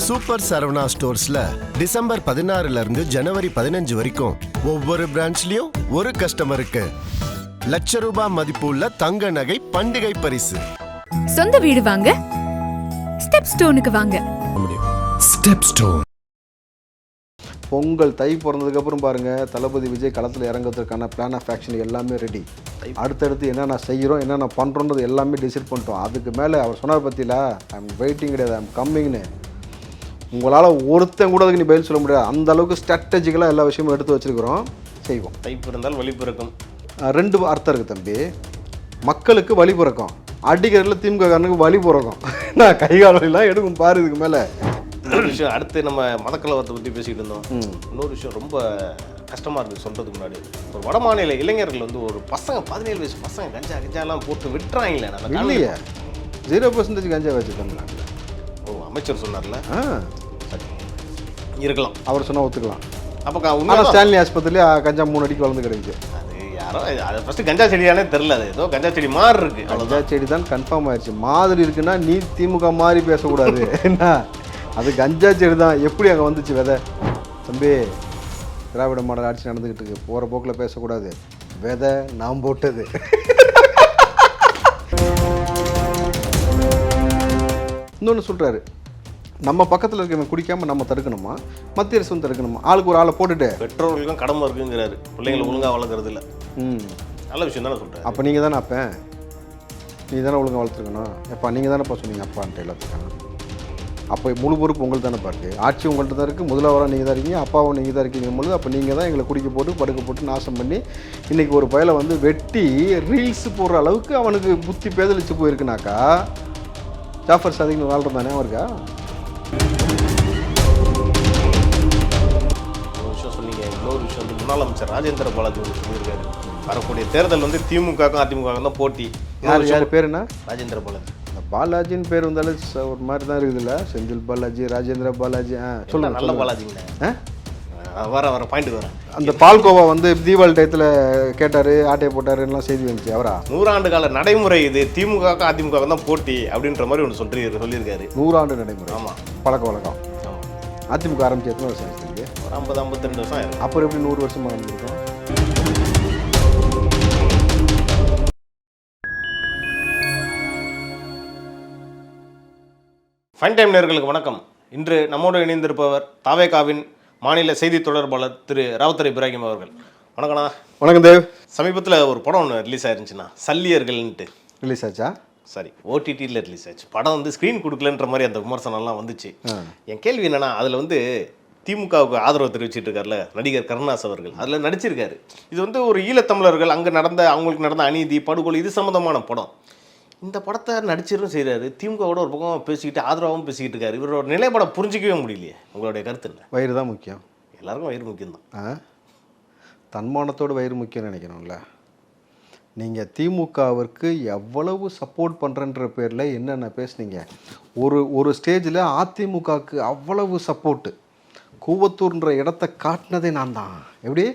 Super Saravana ஸ்டோர்ஸ்ல December 16 இருந்து ஜனவரி 15 வரைக்கும் ஒவ்வொரு பிரான்ச்லயும் ஒரு கஸ்டமருக்கு ₹1,00,000 மதிப்புள்ள தங்க நகை பண்டிகை பரிசு. சொந்த வீடு வாங்க ஸ்டெப் ஸ்டோனுக்கு வாங்க. Step stone. பொங்கல் தை பிறந்ததுக்கு அப்புறம் பாருங்க, தளபதி விஜய் களத்தில் இறங்குறதுக்கான பிளான் ஆஃப் ஆக்ஷன் எல்லாமே ரெடி. அடுத்தடுத்து என்னென்ன செய்கிறோம், என்னென்ன பண்ணுறோன்றது எல்லாமே டிசைட் பண்ணிட்டோம். அதுக்கு மேலே அவர் சொன்னார் பற்றியில, ஐம் வெயிட்டிங் கிடையாது, ஐம் கம்மிங்னு. உங்களால் ஒருத்தன் கூட அதுக்கு நீ பதில் சொல்ல முடியாது. அந்த அளவுக்கு ஸ்ட்ராட்டஜிக்கலாக எல்லா விஷயமும் எடுத்து வச்சுருக்கிறோம், செய்வோம். தை பிறந்தால் வழி பிறக்கும். ரெண்டு அர்த்தம் இருக்குது தம்பி. மக்களுக்கு வழி பிறக்கும், அடிக்கிறதுல திமுககாரனுக்கு வழி பிறக்கும். நான் கைகால் வழிலாம் எடுக்கும் பாரு. இதுக்கு மேலே இன்னொரு விஷயம், அடுத்து நம்ம மதக்கலவரத்தை பற்றி பேசிக்கிட்டு இருந்தோம். இன்னொரு விஷயம் ரொம்ப கஷ்டமாக இருக்குது சொல்கிறதுக்கு முன்னாடி. ஒரு வட மாநில இளைஞர்கள் வந்து ஒரு பசங்க 17 வயசு பசங்க கஞ்சாலாம் போட்டு விட்டுறாங்களே. இல்லையே, 0% கஞ்சா வச்சு தமிழ்நாட்டில். ஓ, அமைச்சர் சொன்னார்ல, சரி இருக்கலாம், அவர் சொன்னால் ஒத்துக்கலாம். அப்போ ஸ்டான்லி ஆஸ்பத்திரியிலே கஞ்சா 3 அடிக்கு வளர்ந்து கிடைக்குது. அது யாரோ அது ஃபஸ்ட்டு கஞ்சா செடியானே தெரில. அது ஏதோ கஞ்சா செடி மாதிரி இருக்குது. கஞ்சா செடி தான் கன்ஃபார்ம் ஆயிடுச்சு. மாதிரி இருக்குன்னா நீ திமுக மாதிரி பேசக்கூடாது. என்ன அது கஞ்சா செடி தான். எப்படி அங்கே வந்துச்சு விதை? தம்பி, திராவிட மாடல் ஆட்சி நடந்துக்கிட்டு இருக்கு, போகிற போக்கில் பேசக்கூடாது. விதை நாம் போட்டது. இன்னொன்று சொல்கிறாரு, நம்ம பக்கத்தில் இருக்கிறவங்க குடிக்காமல் நம்ம தடுக்கணுமா, மத்திய அரசு வந்து தடுக்கணுமா? ஆளுக்கு ஒரு ஆளை போட்டுட்டு பெற்றோர்களுக்கும் கடமை இருக்குங்கிறாரு. பிள்ளைங்களை ஒழுங்காக வளர்க்குறது இல்லை. நல்ல விஷயம் தானே சொல்கிறேன். அப்போ நீங்கள் தானே அப்போ நீ தானே ஒழுங்காக வளர்த்துருக்கணும். எப்போ நீங்கள் தானேப்பா சொன்னீங்க அப்பான்ட்டு எல்லாத்துக்கும். அப்போ முழு பொறுப்பு உங்களுக்கு தானே பாருக்கு. ஆட்சி உங்கள்கிட்ட தான் இருக்குது, முதல்வராக நீங்கள் தான் இருக்கீங்க, அப்பாவும் நீங்கள் தான் இருக்கீங்க பொழுது அப்போ நீங்கள் தான் எங்களை குடிக்க போட்டு படுக்க போட்டு நாசம் பண்ணி இன்றைக்கி ஒரு பயலை வந்து வெட்டி ரீல்ஸ் போடுற அளவுக்கு அவனுக்கு புத்தி பேதலிச்சு போயிருக்குனாக்கா ஜாஃபர் சாதிக்னு வாழ்றது தானே அவருக்கா? ஒரு விஷயம் சொன்னீங்க. இன்னொரு விஷயம் வந்து முன்னாள் அமைச்சர் ராஜேந்திர பாலாஜி ஒன்று சொல்லியிருக்காரு, வரக்கூடிய தேர்தல் வந்து திமுகவுக்கும் அதிமுகவுக்கும் தான் போட்டி. யார் பேர் என்ன? ராஜேந்திர பாலாஜி. பாலாஜின்னு பேர் வந்தாலும் ஒரு மாதிரி தான் இருக்குதுல்ல. செந்தில் பாலாஜி, ராஜேந்திர பாலாஜி. சொல்லுங்கள். நல்ல பாலாஜிங்க. வர பாயிண்ட்டுக்கு வரேன். அந்த பால்கோவா வந்து தீபாவளி டயத்தில் கேட்டார், ஆட்டையை போட்டாருலாம் செய்தி வந்துச்சு. அவரா 100 ஆண்டு கால நடைமுறை இது, திமுகவுக்கும் அதிமுகவுக்கும் தான் போட்டி அப்படின்ற மாதிரி ஒன்று சொல்லியிருக்காரு. 100 ஆண்டு நடைமுறை. ஆமாம், பழக்க வழக்கம். ஆமாம். அதிமுக ஆரம்பிச்சு எத்தனை வருஷம் ஆச்சு? ஒரு 50-52 வருஷம் ஆயிரும். அப்புறம் எப்படி 100 வருஷமாக இருந்திருக்கும்? ஃபைன் டைம் நேயர்களுக்கு வணக்கம். இன்று நம்மோடு இணைந்திருப்பவர் தாவேகாவின் மாநில செய்தி தொடர்பாளர் திரு ராவுத்தர் இப்ராஹிம் அவர்கள். வணக்கண்ணா. வணக்கம் தேவ். சமீபத்தில் ஒரு படம் ஒன்று ரிலீஸ் ஆயிருந்துச்சுண்ணா, சல்லியர்கள்ன்ட்டு. ரிலீஸ் ஆச்சா? சரி, ஓடிடியில் ரிலீஸ் ஆச்சு. படம் வந்து ஸ்க்ரீன் கொடுக்கலன்ற மாதிரி அந்த விமர்சனம்லாம் வந்துச்சு. என் கேள்வி என்னன்னா, அதில் வந்து திமுகவுக்கு ஆதரவு தெரிவிச்சிட்டு இருக்காருல நடிகர் கருணாஸ் அவர்கள், அதில் நடிச்சிருக்காரு. இது வந்து ஒரு ஈழத்தமிழர்கள் அங்கே அவங்களுக்கு நடந்த அநீதி படுகொலை இது சம்மந்தமான படம். இந்த படத்தை நடிச்சிரும் செய்கிறாரு, திமுகவோட ஒரு பக்கம் பேசிக்கிட்டு ஆதரவாகவும் பேசிக்கிட்டு இருக்காரு. இவரோட நிலைப்படம் புரிஞ்சிக்கவே முடியலையே. உங்களுடைய கருத்து என்ன? வயிறு தான் முக்கியம். எல்லாருக்கும் வயிறு முக்கியம் தான். தன்மானத்தோடு வயிறு முக்கியம்னு நினைக்கணும்ல. நீங்கள் திமுகவிற்கு எவ்வளவு சப்போர்ட் பண்ணுறன்ற பேரில் என்னென்ன பேசுனீங்க. ஒரு ஸ்டேஜில் அதிமுகவுக்கு அவ்வளவு சப்போர்ட்டு, கூவத்தூர்ன்ற இடத்த காட்டினதே நான் தான். எப்படி?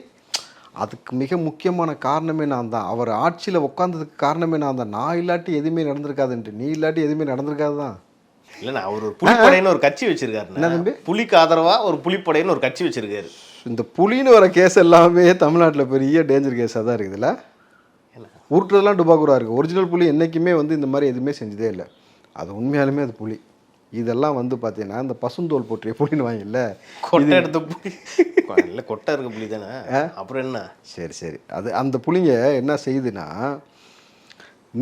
அதுக்கு மிக முக்கியமான காரணமே நான் தான். அவர் ஆட்சியில் உட்காந்ததுக்கு காரணமே நான் தான். நான் இல்லாட்டி எதுவுமே நடந்திருக்காதுன்ட்டு, நீ இல்லாட்டி எதுவுமே நடந்திருக்காது தான். இல்லைண்ணா, அவர் ஒரு புலிப்படைன்னு ஒரு கட்சி வச்சிருக்காரு. என்ன தம்பி? புலிக்கு ஆதரவாக ஒரு புலிப்படைன்னு ஒரு கட்சி வச்சிருக்காரு. இந்த புலின்னு வர கேஸ் எல்லாமே தமிழ்நாட்டில் பெரிய டேஞ்சர் கேஸாக தான் இருக்குதுல்ல. உருட்டுறதுலாம் டுபாக்கூரா இருக்குது. ஒரிஜினல் புலி என்றைக்குமே வந்து இந்த மாதிரி எதுவுமே செஞ்சதே இல்லை. அது உண்மையாலுமே அது புலி. இதெல்லாம் வந்து பார்த்தீங்கன்னா இந்த பசுந்தோல் போற்றிய புலின்னு வாங்கில்ல, கொட்டை எடுத்த புலி இல்லை, கொட்டை இருக்க புலி தானே. அப்புறம் என்ன? சரி அது அந்த புலிங்க என்ன செய்யுதுன்னா,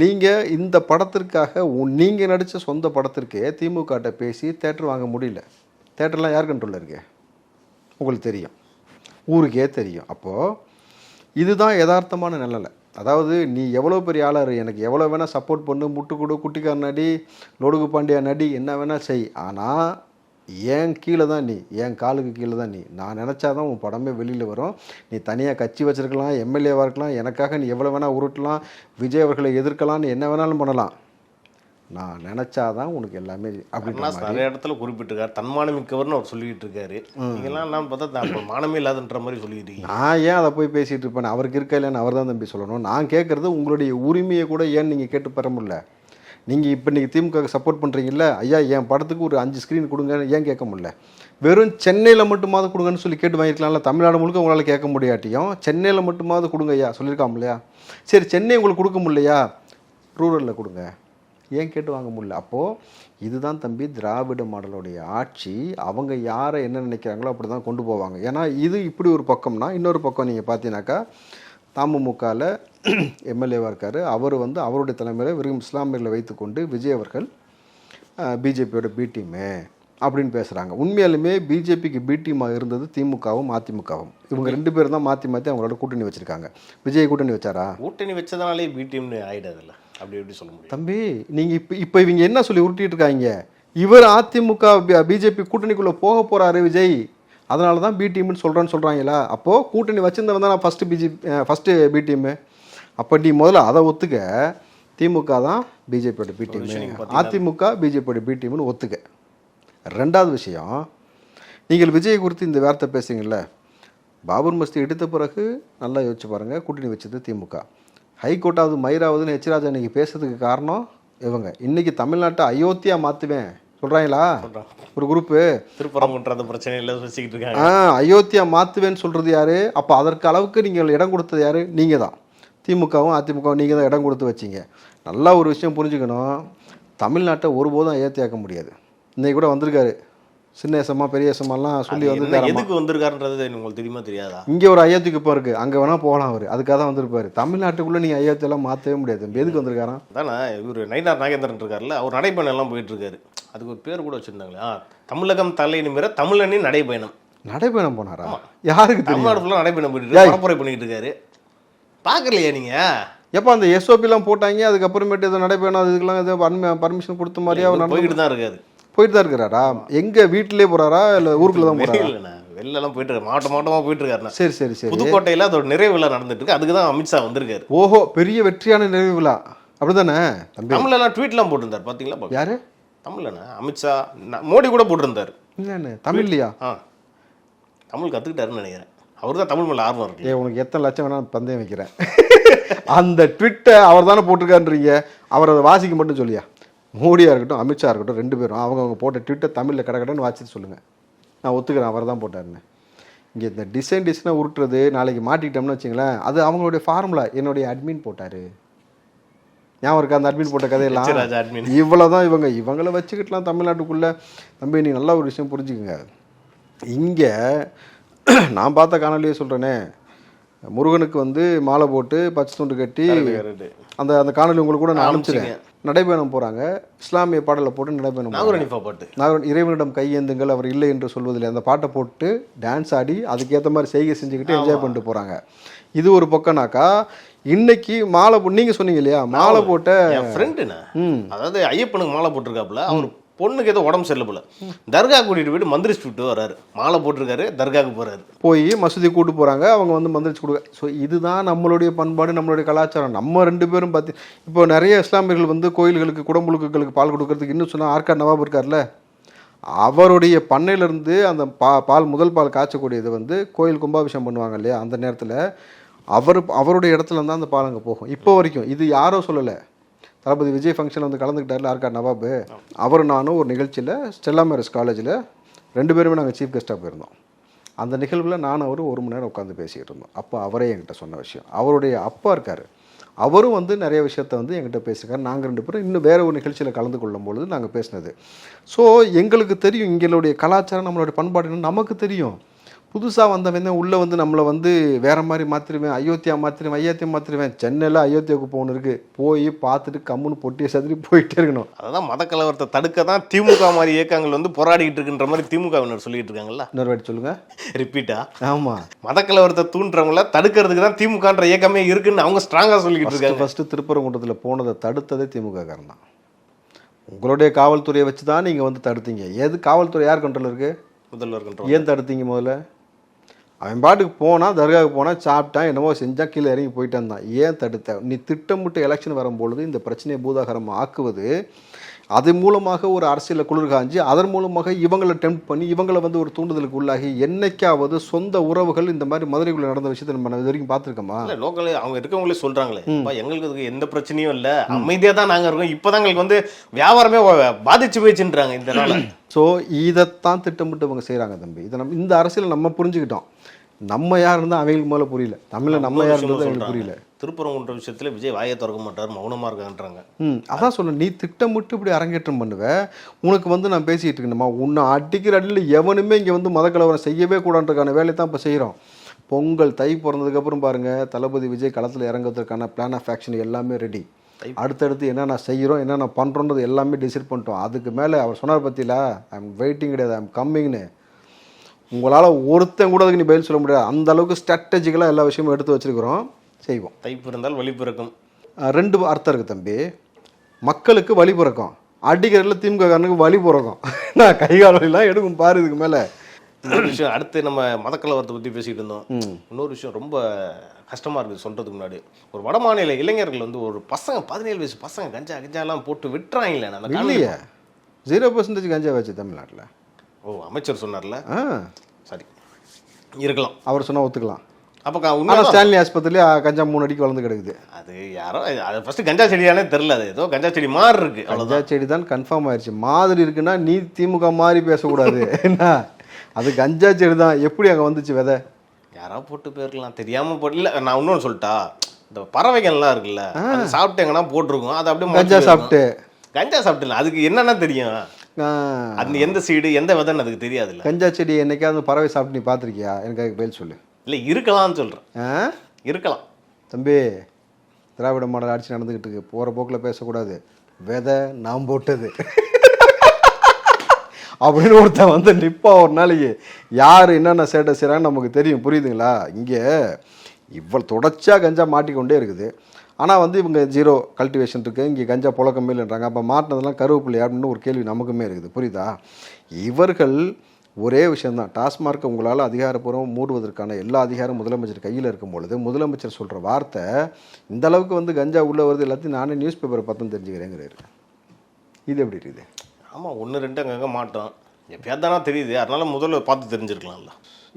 நீங்கள் இந்த படத்திற்காக நீங்கள் நடித்த சொந்த படத்திற்கே திமுகட்ட பேசி தேட்டர் வாங்க முடியல. தேட்டர்லாம் யார் கண்ட்ரோலில் இருக்கு? உங்களுக்கு தெரியும், ஊருக்கே தெரியும். அப்போது இதுதான் யதார்த்தமான நிலைமை. அதாவது நீ எவ்வளோ பெரிய ஆளாரு, எனக்கு எவ்வளோ வேணால் சப்போர்ட் பண்ணு, முட்டு கொடு, குட்டிக்கார நடி, லோடுகு பாண்டியா நடி, என்ன வேணால் செய். ஆனால் என் கீழே தான் நீ, என் காலுக்கு கீழே தான் நீ. நான் நினச்சாதான் உன் படமே வெளியில் வரும். நீ தனியாக கட்சி வச்சுருக்கலாம், எம்எல்ஏவாக இருக்கலாம், எனக்காக நீ எவ்வளோ வேணால் உருட்டலாம், விஜய் அவர்களை எதிர்க்கலாம்னு என்ன வேணாலும் பண்ணலாம். நான் நினச்சாதான் உனக்கு எல்லாமே. அப்படின்னா நிறைய இடத்துல குறிப்பிட்டிருக்காரு, தன்மானமிக்கவர்னு அவர் சொல்லிக்கிட்டு இருக்காரு. நீங்களாம் நான் பார்த்தா மானமே இல்லாதன்ற மாதிரி சொல்லிக்கிட்டு இருக்கீங்க. நான் ஏன் அதை போய் பேசிகிட்டு இருப்பேன்? அவருக்கு இருக்கா இல்லைன்னு அவர் தான் தம்பி சொல்லணும். நான் கேட்குறது உங்களுடைய உரிமையை கூட ஏன் நீங்கள் கேட்டு பெற முடியல? நீங்கள் இப்போ நீங்கள் திமுக சப்போர்ட் பண்ணுறீங்கல்ல, ஐயா என் படத்துக்கு ஒரு 5 ஸ்க்ரீன் கொடுங்கன்னு ஏன் கேட்க முடியல? வெறும் சென்னையில் மட்டுமாவது கொடுங்கன்னு சொல்லி கேட்டு வாங்கிருக்கலாம்ல. தமிழ்நாடு முழுக்க உங்களால் கேட்க முடியாட்டியும் சென்னையில் மட்டுமாவது கொடுங்க ஐயா சொல்லியிருக்காம இல்லையா? சரி, சென்னை உங்களுக்கு கொடுக்க முடியலையா, ரூரலில் கொடுங்க, ஏன் கேட்டு வாங்க முடியல? அப்போது இதுதான் தம்பி திராவிட மாடலுடைய ஆட்சி. அவங்க யாரை என்ன நினைக்கிறாங்களோ அப்படி தான் கொண்டு போவாங்க. ஏன்னா இது இப்படி ஒரு பக்கம்னா, இன்னொரு பக்கம் நீங்கள் பார்த்தீங்கன்னாக்கா தமுமுகவில் எம்எல்ஏவாக இருக்கார். அவர் வந்து அவருடைய தலைமையில் வெறும் இஸ்லாமியர்களை வைத்துக்கொண்டு விஜய் அவர்கள் பிஜேபியோட பி டீமு அப்படின்னு பேசுகிறாங்க. உண்மையாலுமே பிஜேபிக்கு பி டீமாக இருந்தது திமுகவும் அதிமுகவும். இவங்க 2 பேரும் தான் மாற்றி மாற்றி அவங்களோட கூட்டணி வச்சுருக்காங்க. விஜய் கூட்டணி வச்சாரா? கூட்டணி வச்சதுனாலே பி டீம்னு ஆகிடாதுல்ல, அப்படி எப்படி சொல்ல முடியும் தம்பி? நீங்கள் இப்போ இவங்க என்ன சொல்லி உருட்டிட்டு இருக்காங்க? இவர் அதிமுக பிஜேபி கூட்டணிக்குள்ளே போக போகிறாரு விஜய், அதனால தான் பி டீம்னு சொல்கிறாங்களா? அப்போது கூட்டணி வச்சுருந்தவன் தான் நான் ஃபஸ்ட்டு பி டீமு. அப்போ நீ முதல்ல அதை ஒத்துக்க, திமுக தான் பிஜேபியோட பி டீமு, அதிமுக பிஜேபியோட பி டீம்னு ஒத்துக்க. 2வது விஷயம், நீங்கள் விஜய் குறித்து இந்த வார்த்தை பேசுங்கள்ல, பாபர் மஸ்தி எடுத்த பிறகு நல்லா யோசிச்சு பாருங்கள், கூட்டணி வச்சது திமுக. ஹைகோர்ட்டாவது மயிராவதுன்னு ஹெச்ராஜா இன்னைக்கு பேசுறதுக்கு காரணம் இவங்க. இன்னைக்கு தமிழ்நாட்டை அயோத்தியா மாற்றுவேன் சொல்கிறாங்களா ஒரு குரூப்பு? திருப்பரங்குன்ற பிரச்சனையில் வச்சுக்கிட்டு இருக்காங்க. அயோத்தியா மாற்றுவேன்னு சொல்கிறது யார்? அப்போ அதற்கு அளவுக்கு நீங்கள் இடம் கொடுத்தது யார்? நீங்கள் தான். திமுகவும் அதிமுகவும் நீங்கள் தான் இடம் கொடுத்து வச்சிங்க. நல்லா ஒரு விஷயம் புரிஞ்சுக்கணும், தமிழ்நாட்டை ஒருபோதும் அயோத்தியாக்க முடியாது. இன்னைக்கு கூட வந்திருக்காரு, சின்ன ஏசமா பெரிய ஏசமாலாம் சொல்லி வந்து எதுக்கு வந்திருக்காருன்றது உங்களுக்கு தெரியுமா தெரியாதா? இங்கே ஒரு அயோத்திக்கு இப்போ இருக்குது, அங்கே வேணால் போகலாம். அவர் அதுக்காக தான் வந்திருப்பாரு. தமிழ்நாட்டுக்குள்ளே நீங்கள் அயோத்தியெல்லாம் மாற்றவே முடியாது. எதுக்கு வந்திருக்காராம்? தானே இவர் நயினார் நாகேந்திரன் இருக்காருல்ல, அவர் நடைப்பயணம் எல்லாம் போயிட்டு இருக்காரு. அதுக்கு ஒரு பேர் கூட வச்சுருந்தாங்களே, தமிழகம் தலை நிமிர தமிழனின் நடைப்பயணம். நடைப்பயணம் போனாரா? யாருக்கு? தமிழ்நாடு ஃபுல்லாக நடைப்பயணம் போயிட்டு பரப்புரை பண்ணிட்டு இருக்காரு. பார்க்கலையா நீங்கள்? எப்போ அந்த எஸ்ஓபிலாம் போட்டாங்க, அதுக்கப்புறமேட்டு எதோ நடைபயணம் அதுக்கெல்லாம் எதோ பர்மிஷன் கொடுத்த மாதிரியா அவர் போயிட்டு தான் இருக்காரு. போயிட்டு தான் இருக்கிறாரா? எங்கே வீட்டிலே போகிறாரா இல்லை ஊருக்குள்ள தான் போகிறாரா? இல்லைண்ணா, வெளிலலாம் போயிட்டு இருக்காரு, மாவட்டமாக போயிட்டு இருக்காருண்ணா. சரி சரி சரி. புதுக்கோட்டையில் அதோட நிறைவு விழா நடந்துட்டு இருக்கு, அதுக்கு தான் அமித்ஷா வந்திருக்காரு. ஓஹோ, பெரிய வெற்றியான நிறைவு விழா அப்படிதானே? தமிழ்லாம் ட்வீட்லாம் போட்டிருந்தார் பார்த்தீங்களா? யாரு? தமிழ்லண்ணா, அமித்ஷா, மோடி கூட போட்டிருந்தார். இல்லைண்ணே, தமிழ்லையா? தமிழ் கற்றுக்கிட்டாருன்னு நினைக்கிறேன். அவர் தான் தமிழ் மேலே ஆர்வம் இருக்கு. உனக்கு எத்தனை லட்சம் வேணாலும் பந்தயம் வைக்கிறேன். அந்த ட்விட்டை அவர் தானே போட்டிருக்காருன்றீங்க, அவர் அதை வாசிக்க மட்டும் சொல்லியா? மோடியாக இருக்கட்டும் அமித்ஷா இருக்கட்டும் 2 பேரும் அவங்க போட்ட ட்விட்டர் தமிழில் கடன்னு வாசிட்டு சொல்லுங்கள், நான் ஒத்துக்கிறேன் அவர் தான் போட்டாருன்னு. இங்கே இந்த டிசைனாக உருட்டுறது, நாளைக்கு மாட்டிக்கிட்டோம்னு வச்சுங்களேன், அது அவங்களுடைய ஃபார்முலா. என்னுடைய அட்மின் போட்டார், ஞாபகம் இருக்கா அந்த அட்மின் போட்ட கதையெல்லாம்? இவ்வளோ தான் இவங்கள வச்சுக்கிட்டலாம் தமிழ்நாட்டுக்குள்ளே. தம்பி நீ நல்லா ஒரு விஷயம் புரிஞ்சுக்குங்க, இங்கே நான் பார்த்த காணொலியே சொல்கிறேனே, முருகனுக்கு வந்து மாலை போட்டு பச்சை துண்டு கட்டி அந்த அந்த காணொலி உங்களுக்கு கூட நான் அனுப்பிச்சிருக்கேன். நடைபயணம் போகிறாங்க, இஸ்லாமிய பாடலை போட்டு நடைபயணம் பாட்டு, இறைவனிடம் கையேந்துங்கள் அவர் இல்லை என்று சொல்வதில்லை, அந்த பாட்டை போட்டு டான்ஸ் ஆடி அதுக்கேற்ற மாதிரி செய்கை செஞ்சுக்கிட்டு என்ஜாய் பண்ணிட்டு போகிறாங்க. இது ஒரு பக்கம்னாக்கா, இன்னைக்கு மாலை நீங்கள் சொன்னீங்க இல்லையா, மாலை போட்ட ஃப்ரெண்டுண்ணா, அதாவது ஐயப்பனுக்கு மாலை போட்டிருக்காப்புல, அவர் பொண்ணுக்கு ஏதோ உடம்பு சரியில்லை போல, தர்கா கூட்டிகிட்டு போயிட்டு மந்திரிச்சு விட்டு வர்றாரு, மாலை போட்டிருக்காரு, தர்காவுக்கு போகிறாரு, போய் மசூதி கூட்டு போகிறாங்க, அவங்க வந்து மந்திரிச்சு கொடுக்க. ஸோ இதுதான் நம்மளுடைய பண்பாடு, நம்மளுடைய கலாச்சாரம். நம்ம 2 பேரும் பார்த்து இப்போ நிறைய இஸ்லாமியர்கள் வந்து கோயில்களுக்கு குடம்புழுக்குகளுக்கு பால் கொடுக்கறதுக்கு இன்னும் சொன்னால் ஆர்காட் நவாப் இருக்கார்ல, அவருடைய பண்ணையிலேருந்து அந்த பால் முதல் பால் காய்ச்சக்கூடியது வந்து கோயில் கும்பாபிஷேகம் பண்ணுவாங்க இல்லையா, அந்த நேரத்தில் அவருடைய இடத்துல இருந்தால் அந்த பால் அங்கே போகும். இப்போ வரைக்கும் இது யாரோ சொல்லலை, தளபதி விஜய் ஃபங்க்ஷனில் வந்து கலந்துக்கிட்டார்ல ஆர்காட் நவாபு, அவர் நானும் ஒரு நிகழ்ச்சியில் ஸ்டெல்லா மேரிஸ் காலேஜில் 2 பேருமே நாங்கள் சீஃப் கெஸ்ட்டாக போயிருந்தோம். அந்த நிகழ்வில் நான் அவரும் 1 மணி நேரம் உட்காந்து பேசிக்கிட்டு இருந்தோம். அப்போ அவரே என்கிட்ட சொன்ன விஷயம், அவருடைய அப்பா இருக்கார், அவரும் வந்து நிறைய விஷயத்த வந்து என்கிட்ட பேசியிருக்காரு. நாங்கள் 2 பேரும் இன்னும் வேறு ஒரு நிகழ்ச்சியில் கலந்து கொள்ளும் பொழுது நாங்கள் பேசினது. ஸோ எங்களுக்கு தெரியும் எங்களுடைய கலாச்சாரம், நம்மளுடைய பண்பாடு நமக்கு தெரியும். புதுசாக வந்தவன் உள்ளே வந்து நம்மளை வந்து வேறு மாதிரி மாற்றிடுவேன், அயோத்தியா மாற்றிடுவேன். சென்னையில் அயோத்தியாவுக்கு போகணும் இருக்குது, போய் பார்த்துட்டு கம்முன்னு பொட்டியை சதுரி போயிட்டே இருக்கணும். அதான் மத கலவரத்தை தடுக்க தான் திமுக மாதிரி இயக்கங்கள் வந்து போராடிக்கிட்டு இருக்குன்ற மாதிரி திமுகவினர் சொல்லிட்டு இருக்காங்கல்ல. இன்னொரு வாட்டி சொல்லுங்கள், ரிப்பீட்டா? ஆமாம், மத கலவரத்தை தூண்டுறவங்கள தடுக்கிறதுக்கு தான் திமுகன்ற இயக்கமே இருக்குன்னு அவங்க ஸ்ட்ராங்காக சொல்லிக்கிட்டு இருக்காங்க. ஃபஸ்ட்டு திருப்பரங்குன்றத்தில் போனதை தடுத்ததே திமுக காரன் தான். உங்களுடைய காவல்துறையை வச்சு தான் நீங்கள் வந்து தடுத்தீங்க. ஏது காவல்துறை யார் கண்ட்ரோல் இருக்குது? முதல்வர் கண்ட்ரோல். ஏன் தடுத்தீங்க? முதல்ல அவன் பாட்டுக்கு போனால், தர்காவுக்கு போனால், சாப்பிட்டான், என்னமோ செஞ்சால் கீழே இறங்கி போயிட்டான் தான். ஏன் தடுத்த? நீ திட்டமிட்டு எலெக்ஷன் வரும்பொழுது இந்த பிரச்சனையை பூதாகரம் ஆக்குவது, அது மூலமாக ஒரு அரசியலில் குளிர் காஞ்சி அதன் மூலமாக இவங்களை டெம்ப்ட் பண்ணி இவங்களை வந்து ஒரு தூண்டுதலுக்கு உள்ளாகி என்னைக்காவது சொந்த உறவுகள் இந்த மாதிரி மதுரைக்குள்ள நடந்த விஷயத்தை நம்ம இது வரைக்கும் பார்த்துருக்கோமா? இல்லை லோக்கல் அவங்க இருக்கவங்களே சொல்கிறாங்களே, எங்களுக்கு அதுக்கு எந்த பிரச்சனையும் இல்லை, அமைதியாக தான் நாங்கள் இருக்கோம், இப்போ தான் எங்களுக்கு வந்து வியாபாரமே பாதிச்சு போயிடுச்சுன்றாங்க இந்த நாள். ஸோ இதைத்தான் திட்டமிட்டு இவங்க செய்கிறாங்க தம்பி. இதை நம்ம இந்த அரசியலை நம்ம புரிஞ்சுக்கிட்டோம். நம்ம யார் இருந்தால் அவங்களுக்கு மேலே புரியல, தமிழில் நம்ம யார் இருந்தால் அவங்களுக்கு புரியல. திருப்பரங்குன்ற விஷயத்தில் விஜய் வாயை திறக்க மாட்டார், மௌனமாக இருக்கான்றாங்க. அதான் சொன்னேன், நீ திட்டமிட்டு இப்படி அரங்கேற்றம் பண்ணுவேன். உனக்கு வந்து நான் பேசிகிட்டு இருக்கணுமா? உன்னை அடிக்கிற அடியில் எவனுமே இங்கே வந்து மதக்கலவரம் செய்யவே கூடாதுக்கான வேலையை தான் இப்போ செய்கிறோம். பொங்கல் தை பிறந்ததுக்கப்புறம் பாருங்கள், தளபதி விஜய் களத்தில் இறங்குவதற்கான பிளான் ஆஃப் ஆக்ஷன் எல்லாமே ரெடி. அடுத்தடுத்து என்னென்ன செய்கிறோம் என்னென்ன பண்ணுறோன்றது எல்லாமே டிசைட் பண்ணிட்டோம். அதுக்கு மேலே அவர் சொன்னார் பற்றியில, ஐ எம் வெயிட்டிங் கிடையாது, ஐ எம் கம்மிங்னு. உங்களால் ஒருத்தன் கூட அதுக்கு நீ பதில் சொல்ல முடியாது. அந்த அளவுக்கு ஸ்ட்ராட்டஜிக்கலாக எல்லா விஷயமும் எடுத்து வச்சுருக்கிறோம், செய்வோம். தை பிறந்தால் வழி பிறக்கும். ரெண்டு அர்த்தம் இருக்குது தம்பி. மக்களுக்கு வழி பிறக்கும், அடிக்கிறதுல திமுக காரனுக்கு வழி பிறக்கும். நான் கைகால் வழிலாம் எடுக்கும் பாரு. இதுக்கு மேலே இன்னொரு விஷயம், அடுத்து நம்ம மதக்கலவரத்தை பற்றி பேசிகிட்டு இருந்தோம். இன்னொரு விஷயம் ரொம்ப கஷ்டமாக இருக்குது சொல்கிறதுக்கு முன்னாடி. ஒரு வட மாநில இளைஞர்கள் வந்து ஒரு பசங்க 17 வயசு பசங்க கஞ்சாலாம் போட்டு விட்டுறாங்களே. நான் இல்லையே 0% கஞ்சா வச்சு தமிழ்நாட்டில். ஓ, அமைச்சர் சொன்னார்ல, சரி இருக்கலாம், அவர் சொன்னால் ஒத்துக்கலாம். அப்போ ஸ்டான்லி ஆஸ்பத்திரியிலே கஞ்சா 3 அடிக்கு வளர்ந்து கிடக்குது. அது யாரோ அது ஃபஸ்ட்டு கஞ்சா செடியானே தெரில, அது ஏதோ கஞ்சா செடி மாதிரி இருக்கு. கஞ்சா செடி தான் கன்ஃபார்ம் ஆயிடுச்சு. மாதிரி இருக்குன்னா நீ திமுக மாதிரி பேசக்கூடாது. என்ன அது கஞ்சா செடி தான். எப்படி அங்கே வந்துச்சு விதை? யாரோ போட்டு போயிருக்கலாம், தெரியாமல் போட்டு. இல்லை நான் இன்னொன்று சொல்லிட்டா, இந்த பறவைகள்லாம் இருக்குல்ல, அது சாப்பிட்டு எங்கன்னா போட்டிருக்கோம், அது அப்படியே கஞ்சா சாப்பிட்டு அதுக்கு என்னன்னா தெரியும், அது எந்த சீடு எந்த விதைன்னு அதுக்கு தெரியாதுல்ல. கஞ்சா செடி என்னைக்காவது பறவை சாப்பிட்டு நீ பார்த்துருக்கியா? எனக்கு அதுக்கு பதில் சொல்லு. இல்லை இருக்கலாம்னு சொல்கிறேன். இருக்கலாம் தம்பி. திராவிட மாடல் ஆட்சி நடந்துக்கிட்டு இருக்கு, போகிற போக்கில் பேசக்கூடாது. விதை நாம் போட்டது அப்படின்னு ஒருத்தன் வந்து நிற்பா ஒரு நாளைக்கு. யார் என்னென்ன சேட்டை செய்கிறான்னு நமக்கு தெரியும், புரியுதுங்களா? இங்கே இவ்வளோ தொடர்ச்சியாக கஞ்சா மாட்டிக்கொண்டே இருக்குது. ஆனால் வந்து இவங்க 0 கல்டிவேஷன் இருக்குது, இங்கே கஞ்சா புழக்கமே இல்லைன்றாங்க. அப்போ மாட்டினதெல்லாம் கருவேப்பிள்ளை அப்படின்னு ஒரு கேள்வி நமக்குமே இருக்குது, புரியுதா? இவர்கள் ஒரே விஷயந்தான், டாஸ்மார்க்கை உங்களால் அதிகாரப்பூர்வம் மூடுவதற்கான எல்லா அதிகாரம் முதலமைச்சர் கையில் இருக்கும் பொழுது முதலமைச்சர் சொல்கிற வார்த்தை இந்த அளவுக்கு வந்து கஞ்சா உள்ளே வருது, எல்லாத்தையும் நானே நியூஸ் பேப்பரை பார்த்து தெரிஞ்சுக்கிறேங்கிறாரு. இது எப்படி இருக்குது? ஆமாம், 1-2 அங்கங்கே மாட்டோம், எப்பயாவது தானே தெரியுது, அதனால முதல்ல பார்த்து தெரிஞ்சிருக்கலாம்ல.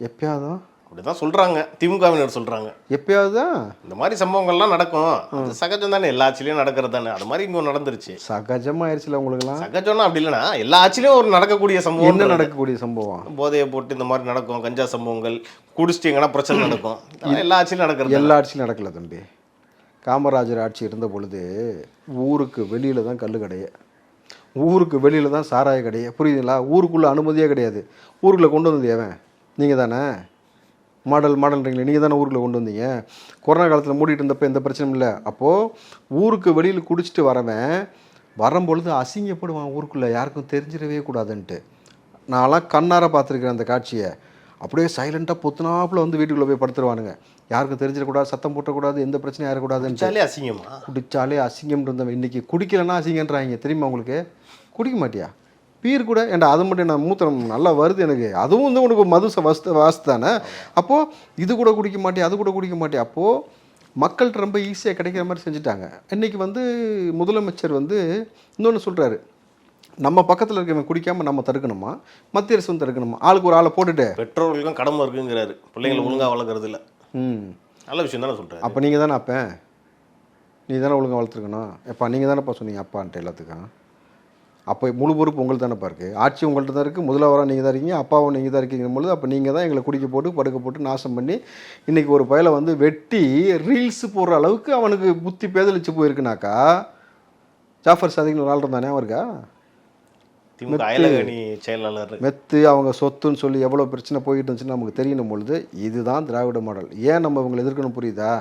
எப்பயாவதும் அப்படி தான் சொல்கிறாங்க, திமுகவினர் சொல்கிறாங்க. எப்பயாவது தான் இந்த மாதிரி சம்பவங்கள்லாம் நடக்கும், அது சகஜம் தானே, எல்லா ஆட்சிலையும் நடக்கிறது தானே. அது மாதிரி இங்கே நடந்துருச்சு, சகஜமாயிருச்சுல உங்களுக்குலாம். சகஜம்னா அப்படி இல்லைன்னா எல்லா ஆட்சிலையும் ஒரு நடக்கக்கூடிய சம்பவம். என்ன நடக்கக்கூடிய சம்பவம்? போதையை போட்டு இந்த மாதிரி நடக்கும், கஞ்சா சம்பவங்கள், குடிச்சிட்டு எங்கன்னா பிரச்சனை நடக்கும். எல்லா ஆட்சியிலும் நடக்கிறது. எல்லா ஆட்சியும் நடக்கல தம்பி. காமராஜர் ஆட்சி இருந்த பொழுது ஊருக்கு வெளியில் தான் கல் கடையை, ஊருக்கு வெளியில் தான் சாராய கடையை, புரியுதுங்களா? ஊருக்குள்ளே அனுமதியே கிடையாது. ஊருக்குள்ளே கொண்டு வந்தது ஏவன்? நீங்கள் தானே. மாடல்ன்றீங்களே, நீங்கள் தானே ஊருக்குள்ளே கொண்டு வந்தீங்க. கொரோனா காலத்தில் மூடிட்டு இருந்தப்போ எந்த பிரச்சனையும் இல்லை. அப்போது ஊருக்கு வெளியில் குடிச்சிட்டு வரவன் வரும்பொழுது அசிங்கப்படுவான், ஊருக்குள்ளே யாருக்கும் தெரிஞ்சிடவே கூடாதுன்ட்டு. நான்லாம் கண்ணார பார்த்துருக்கிறேன் அந்த காட்சியை. அப்படியே சைலண்ட்டாக பொத்துனாப்புல வந்து வீட்டுக்குள்ளே போய் படுத்துருவானுங்க, யாருக்கும் தெரிஞ்சிடக்கூடாது, சத்தம் போட்டக்கூடாது, எந்த பிரச்சனையும் ஆகக்கூடாதுன்னு. அசிங்கமா குடித்தாலே அசிங்கம் இருந்தவன் இன்றைக்கி குடிக்கலைன்னா அசிங்கன்றாங்க, தெரியுமா உங்களுக்கு? குடிக்க மாட்டியா? பீர் கூட ஏன்டா, அது மட்டும் நான் மூத்திரம் நல்லா வருது எனக்கு, அதுவும் வந்து உனக்கு மது வாசு தானே. அப்போது இது கூட குடிக்க மாட்டேன், அது கூட குடிக்க மாட்டேன். அப்போது மக்கள்கிட்ட ரொம்ப ஈஸியாக கிடைக்கிற மாதிரி செஞ்சுட்டாங்க. இன்றைக்கி வந்து முதலமைச்சர் வந்து இன்னொன்று சொல்கிறாரு, நம்ம பக்கத்தில் இருக்கவங்க குடிக்காமல் நம்ம தடுக்கணுமா, மத்திய அரசு வந்து தடுக்கணுமா? ஆளுக்கு ஒரு ஆளை போட்டுட்டு பெற்றோர்களுக்கும் கடமை இருக்குங்கிறாரு, பிள்ளைங்களை ஒழுங்காக வளர்க்குறது இல்லை. நல்ல விஷயம் தானே சொல்கிறேன். அப்போ நீங்கள் தானே அப்போ நீ தானே ஒழுங்காக வளர்த்துருக்கணும். எப்பா நீங்கள் தானேப்பா சொன்னீங்க அப்பான்ட்டு எல்லாத்துக்கும். அப்போ முழு பொறுப்பு உங்களுக்கு தானேப்பா இருக்குது. ஆட்சி உங்கள்கிட்ட தான் இருக்குது, முதல்வராக நீங்கள் தான் இருக்கீங்க, அப்பாவும் நீங்கள் தான் இருக்கீங்க பொழுது அப்போ நீங்கள் தான் எங்களை குடிக்க போட்டு படுக்க போட்டு நாசம் பண்ணி இன்றைக்கி ஒரு பயலை வந்து வெட்டி ரீல்ஸு போடுற அளவுக்கு அவனுக்கு புத்தி பேதலிச்சு போயிருக்குனாக்கா, ஜாஃபர் சாதிக்னு ஒரு ஆள் இருந்தானே அவருக்கா செயலாளர் மெத்து அவங்க சொத்துன்னு சொல்லி எவ்வளோ பிரச்சனை போயிட்டு இருந்துச்சுன்னு நமக்கு தெரியணும் பொழுது இதுதான் திராவிட மாடல். ஏன் நம்ம இவங்களை எதிர்க்கணும் புரியுதா?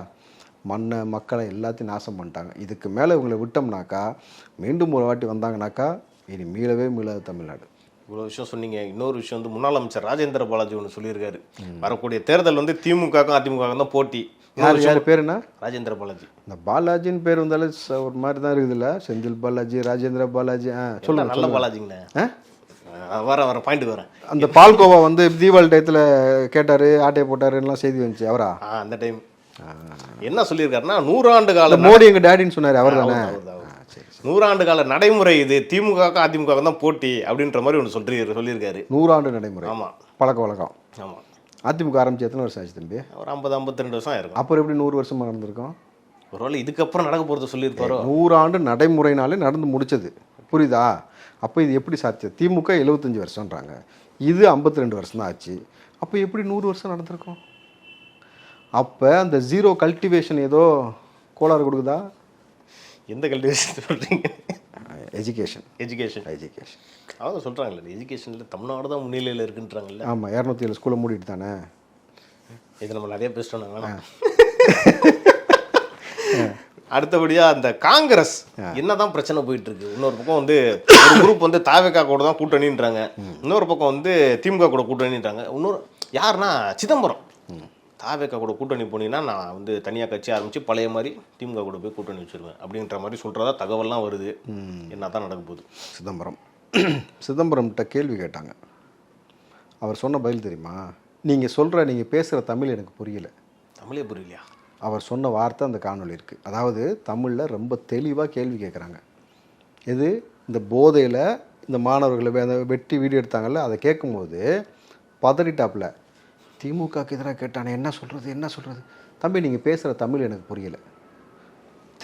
மண்ணை மக்களை எல்லாத்தையும் நாசம் பண்ணிட்டாங்க. இதுக்கு மேலே இவங்களை விட்டோம்னாக்கா, மீண்டும் ஒரு வாட்டி வந்தாங்கனாக்கா இனி மீளவே மீளாது தமிழ்நாடு. இவ்வளோ விஷயம் சொன்னீங்க. இன்னொரு விஷயம் வந்து முன்னாள் அமைச்சர் ராஜேந்திர பாலாஜி ஒன்று சொல்லியிருக்காரு, வரக்கூடிய தேர்தல் வந்து திமுகவுக்கும் அதிமுகவுக்கும் தான் போட்டி. யார் பேர் என்ன? ராஜேந்திர பாலாஜி. இந்த பாலாஜின்னு பேர் வந்தாலும் ஒரு மாதிரி தான் இருக்குதுல்ல, செந்தில் பாலாஜி, ராஜேந்திர பாலாஜி. சொல்லுங்க. நல்ல பாலாஜிங்கண்ணே. வர பாயிண்ட் வரேன். அந்த பால்கோவா வந்து தீபாவளி டயத்தில் கேட்டார், ஆட்டையை போட்டாருலாம் செய்தி வந்துச்சு. அவரா? அந்த டைம் என்ன சொல்லியிருக்காருன்னா 100 ஆண்டு காலம் மோடி எங்கள் டேடின்னு சொன்னார், அவர் தானே? சரி. 100 கால நடைமுறை இது, திமுகவுக்கும் அதிமுகவுக்கும் தான் போட்டி அப்படின்ற மாதிரி ஒன்று சொல்லியிருக்காரு. 100 ஆண்டு நடைமுறை ஆமாம் பழக்க வழக்கம். ஆமாம். அதிமுக ஆரம்பிச்சு எத்தனை வருஷம் ஆச்சு தம்பி? ஒரு 50-52 வருஷம் ஆயிருக்கும். அப்புறம் எப்படி 100 வருஷமாக நடந்திருக்கும்? ஒருவேளை இதுக்கப்புறம் நடக்க போகிறது சொல்லியிருப்பாரோ. 100 ஆண்டு நடைமுறைனாலே நடந்து முடிச்சது, புரியுதா? அப்போ இது எப்படி சாத்தியம்? திமுக 75 வருஷம்ன்றாங்க, இது 52 வருஷம் தான் ஆச்சு. அப்போ எப்படி 100 வருஷம் நடந்திருக்கும்? அப்போ அந்த ஜீரோ கல்டிவேஷன் ஏதோ கோளாறு கொடுக்குதா? எந்த கல்டிவேஷன் சொல்கிறீங்க? எஜுகேஷன். எஜுகேஷன் அவங்க சொல்கிறாங்கல்ல, எஜுகேஷனில் தமிழ்நாடு தான் முன்னிலையில் இருக்குன்றாங்கல்ல. ஆமாம், 207 ஸ்கூலை மூடிட்டு தானே. இது நம்ம நிறைய பேசிட்டோம் நாங்கள். அடுத்தபடியாக அந்த காங்கிரஸ் என்னதான் பிரச்சனை போயிட்டு இருக்கு. இன்னொரு பக்கம் வந்து ஒரு குரூப் வந்து தாவேகா கூட தான் கூட்டணின்றாங்க, இன்னொரு பக்கம் வந்து திமுக கூட கூட்டணின்றாங்க. இன்னொரு யாருன்னா சிதம்பரம், தாவேகா கூட கூட்டணி போனீங்கன்னா நான் வந்து தனியாக கட்சி ஆரம்பித்து பழைய மாதிரி திமுக கூட போய் கூட்டணி வச்சுருவேன் அப்படின்ற மாதிரி சொல்கிறதா தகவல்லாம் வருது. என்ன தான் நடக்க போகுது? சிதம்பரம்கிட்ட கேள்வி கேட்டாங்க, அவர் சொன்ன பதில் தெரியுமா? நீங்கள் பேசுகிற தமிழ் எனக்கு புரியல. தமிழே புரியலையா? அவர் சொன்ன வார்த்தை அந்த காணொலி இருக்குது. அதாவது தமிழில் ரொம்ப தெளிவாக கேள்வி கேட்குறாங்க. இது இந்த போதையில் இந்த மாணவர்களை அந்த வெட்டி வீடியோ எடுத்தாங்கல்ல, அதை கேட்கும்போது பதறிட்டாப்புல. திமுகக்கு எதிராக கேட்டானே, என்ன சொல்கிறது தம்பி, நீங்கள் பேசுகிற தமிழ் எனக்கு புரியலை.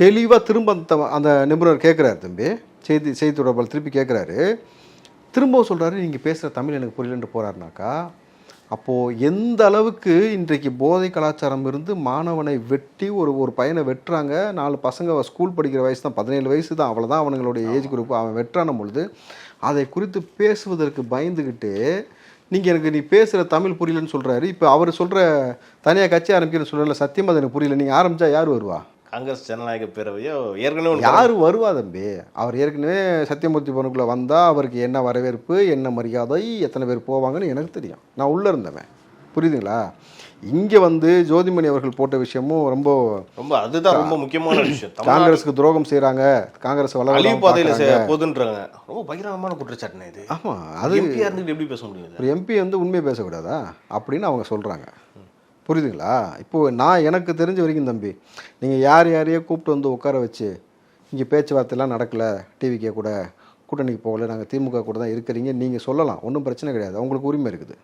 தெளிவாக திரும்ப அந்த நிபுணர் கேட்குறாரு தம்பி, செய்தி தொடர்பாளர் திருப்பி கேட்குறாரு, திரும்பவும் சொல்கிறாரு நீங்கள் பேசுகிற தமிழ் எனக்கு புரியலன்ட்டு போகிறாருனாக்கா, அப்போது எந்த அளவுக்கு இன்றைக்கு போதை கலாச்சாரம் இருந்து மாணவனை வெட்டி ஒரு பையனை வெட்டுறாங்க. 4 பசங்க ஸ்கூல் படிக்கிற வயசு தான், 17 வயசு தான், அவ்வளோதான் அவனுங்களுடைய ஏஜ் குரூப். அவன் வெட்டுறான பொழுது அதை குறித்து பேசுவதற்கு பயந்துக்கிட்டு நீ பேசுகிற தமிழ் புரியலன்னு சொல்கிறாரு. இப்போ அவர் சொல்கிற தனியாக கட்சி ஆரம்பிக்கிறேன்னு சொல்கிறல, சத்தியமாக அது எனக்கு புரியல. நீங்கள் ஆரம்பித்தா யார் வருவா? காங்கிரஸ் ஜனநாயக பேரவையோ ஏற்கனவே யார் வருவா தம்பி? அவர் ஏற்கனவே சத்தியமூர்த்தி பவனுக்குள்ளே வந்தால் அவருக்கு என்ன வரவேற்பு, என்ன மரியாதை, எத்தனை பேர் போவாங்கன்னு எனக்கு தெரியும். நான் உள்ளே இருந்தவன், புரியுதுங்களா? இங்கே வந்து ஜோதிமணி அவர்கள் போட்ட விஷயமும் ரொம்ப அதுதான் ரொம்ப முக்கியமான விஷயம். காங்கிரஸுக்கு துரோகம் செய்கிறாங்க, காங்கிரஸ் வளர்ப்பாதையில் போதுன்றாங்க. ரொம்ப பகிரங்கமான குற்றச்சாட்டுனே இது. ஆமாம், அது எம்பியாக இருந்துட்டு எப்படி பேச முடியாது? ஒரு எம்பி வந்து உண்மையை பேசக்கூடாதா அப்படின்னு அவங்க சொல்கிறாங்க, புரியுதுங்களா? இப்போது எனக்கு தெரிஞ்ச வரைக்கும் தம்பி, நீங்கள் யாரையோ கூப்பிட்டு வந்து உட்கார வச்சு இங்கே பேச்சுவார்த்தைலாம் நடக்கலை, டிவிக்கே கூட கூட்டணிக்கு போகல, நாங்கள் திமுக கூட தான் இருக்கிறீங்க நீங்கள் சொல்லலாம், ஒன்றும் பிரச்சனை கிடையாது, அவங்களுக்கு உரிமை இருக்குது.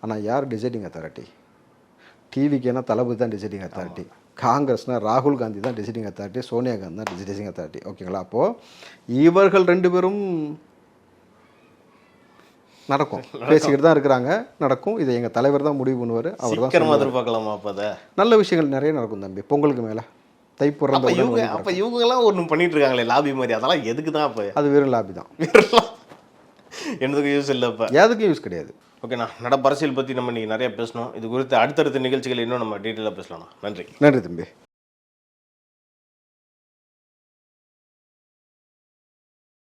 ஆனால் யார் டிசைடிங் அத்தாரிட்டி? டிவிக்கேனா தளபதி தான் டிசைடிங் அத்தாரிட்டி, காங்கிரஸ்னால் ராகுல் காந்தி தான் டிசைடிங் அத்தாரிட்டி, சோனியா காந்தி தான் டிசைடிங் அத்தாரிட்டி. ஓகேங்களா? அப்போது இவர்கள் 2 பேரும் நடக்கும், பேசிக்கிட்டு தான் இருக்கிறாங்க, நடக்கும். இதை எங்கள் தலைவர் தான் முடிவு பண்ணுவார், அவர் தான் எதிர்பார்க்கலாமா? அப்போ நல்ல விஷயங்கள் நிறைய நடக்கும் தம்பி. பொங்கலுக்கு மேலே தைப்பொருள் அப்போ இவங்கெல்லாம் ஒன்று பண்ணிட்டு இருக்காங்களே லாபி மாதிரி, அதெல்லாம் எதுக்கு தான்? அப்போ அது வெறும் லாபி தான், எதுக்கு யூஸ் இல்லை, இப்போ எதுக்கும் யூஸ் கிடையாது. ஓகேண்ணா, நடப்பு அரசியல் பற்றி நம்ம இன்றைக்கி நிறைய பேசணும். இது குறித்து அடுத்தடுத்த நிகழ்ச்சிகள் இன்னும் நம்ம டீட்டெயிலாக பேசலாம்ண்ணா. நன்றி. நன்றி தம்பி.